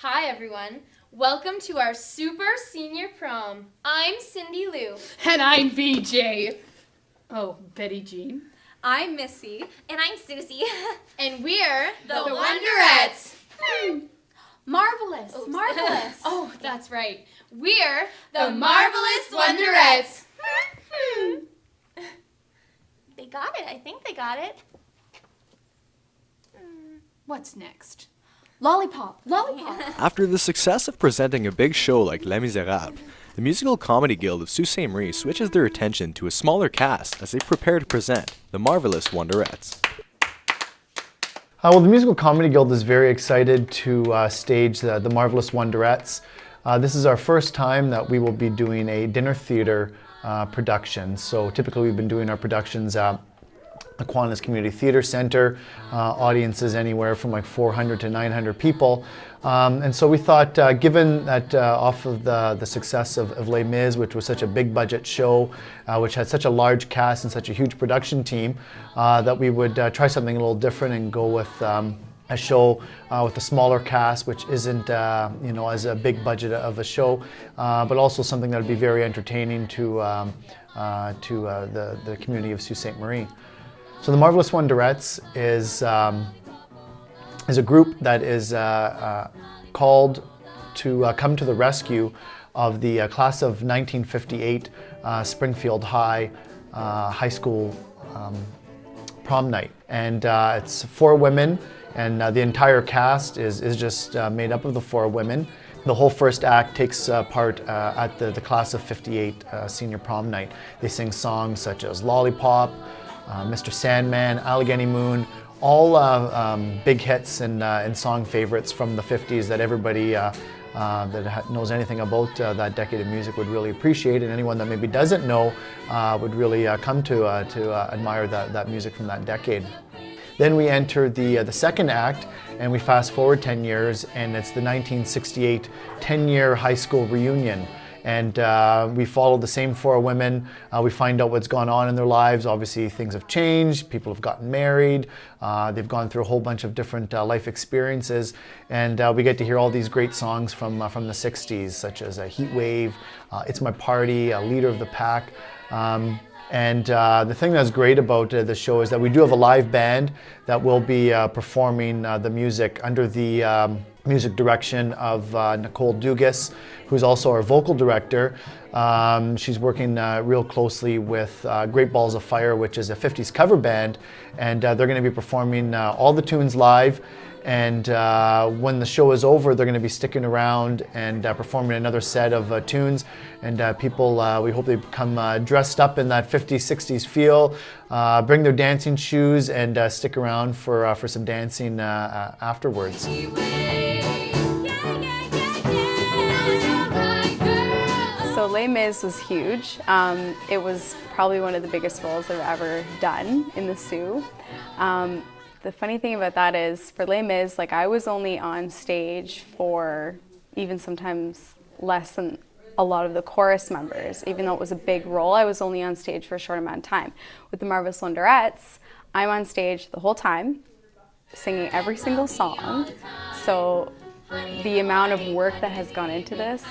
Hi everyone, welcome to our Super Senior Prom. I'm Cindy Lou. And I'm BJ. Oh, Betty Jean. I'm Missy. And I'm Susie. And we're the Wonderettes. Marvelous. Marvelous. Oh, that's right. We're the Marvelous Wonderettes. They got it. I think they got it. What's next? Lollipop. Lollipop. After the success of presenting a big show like Les Miserables, the Musical Comedy Guild of Sault Ste. Marie switches their attention to a smaller cast as they prepare to present the Marvelous Wonderettes. Well, the Musical Comedy Guild is very excited to stage the Marvelous Wonderettes. This is our first time that we will be doing a dinner theater production. So typically we've been doing our productions at Aquinas Community Theatre Centre, audiences anywhere from like 400 to 900 people. And so we thought, given that off of the success of Les Mis, which was such a big budget show, which had such a large cast and such a huge production team, that we would try something a little different and go with a show with a smaller cast, which isn't as a big budget of a show, but also something that would be very entertaining to the community of Sault Ste. Marie. So the Marvelous Wonderettes is a group that is called to come to the rescue of the class of 1958 Springfield High School prom night. And it's 4 women, and the entire cast is just made up of the 4 women. The whole first act takes part at the class of 58 senior prom night. They sing songs such as Lollipop, Mr. Sandman, Allegheny Moon, all big hits and song favorites from the 50s that everybody that knows anything about that decade of music would really appreciate, and anyone that maybe doesn't know would really come to admire that music from that decade. Then we enter the second act, and we fast forward 10 years, and it's the 1968 10-year high school reunion. And we follow the same 4 women. We find out what's gone on in their lives. Obviously, things have changed. People have gotten married. They've gone through a whole bunch of different life experiences. And we get to hear all these great songs from the 60s, such as Heat Wave, It's My Party, Leader of the Pack. And the thing that's great about the show is that we do have a live band that will be performing the music under the music direction of Nicole Dugas, who's also our vocal director. She's working real closely with Great Balls of Fire, which is a 50s cover band, and they're going to be performing all the tunes live. And when the show is over, they're going to be sticking around and performing another set of tunes. And people, we hope they come dressed up in that 50s, 60s feel, bring their dancing shoes, and stick around for some dancing afterwards. So Les Mis was huge. It was probably one of the biggest roles I've ever done in the Sioux. The funny thing about that is, for Les Mis, like, I was only on stage for even sometimes less than a lot of the chorus members. Even though it was a big role, I was only on stage for a short amount of time. With the Marvelous Wonderettes, I'm on stage the whole time, singing every single song. So the amount of work that has gone into this,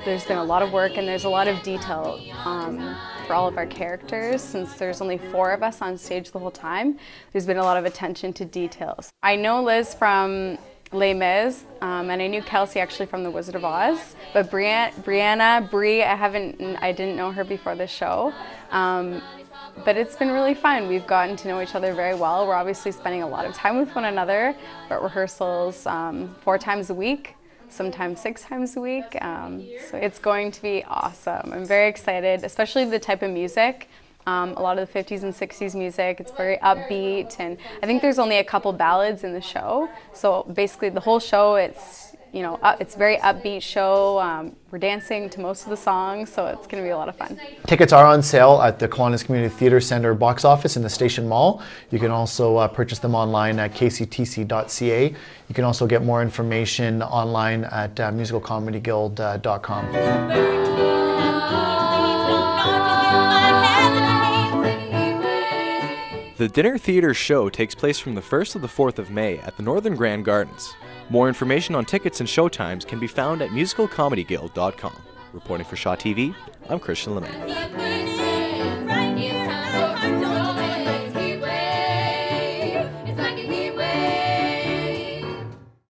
there's been a lot of work, and there's a lot of detail for all of our characters. Since there's only 4 of us on stage the whole time, there's been a lot of attention to details. I know Liz from Les Mis, and I knew Kelsey actually from The Wizard of Oz, but Brie, I didn't know her before the show. But it's been really fun. We've gotten to know each other very well. We're obviously spending a lot of time with one another. We're at rehearsals 4 times a week, sometimes 6 times a week. So it's going to be awesome. I'm very excited, especially the type of music. A lot of the 50s and 60s music. It's very upbeat, and I think there's only a couple ballads in the show. So basically the whole show, it's a very upbeat show. We're dancing to most of the songs, so it's going to be a lot of fun. Tickets are on sale at the Aquinas Community Theatre Centre box office in the Station Mall. You can also purchase them online at shaw.ca. You can also get more information online at musicalcomedyguild.com. The The Dinner Theatre show takes place from the 1st to the 4th of May at the Northern Grand Gardens. More information on tickets and showtimes can be found at musicalcomedyguild.com. Reporting for Shaw TV, I'm Christian LeMay.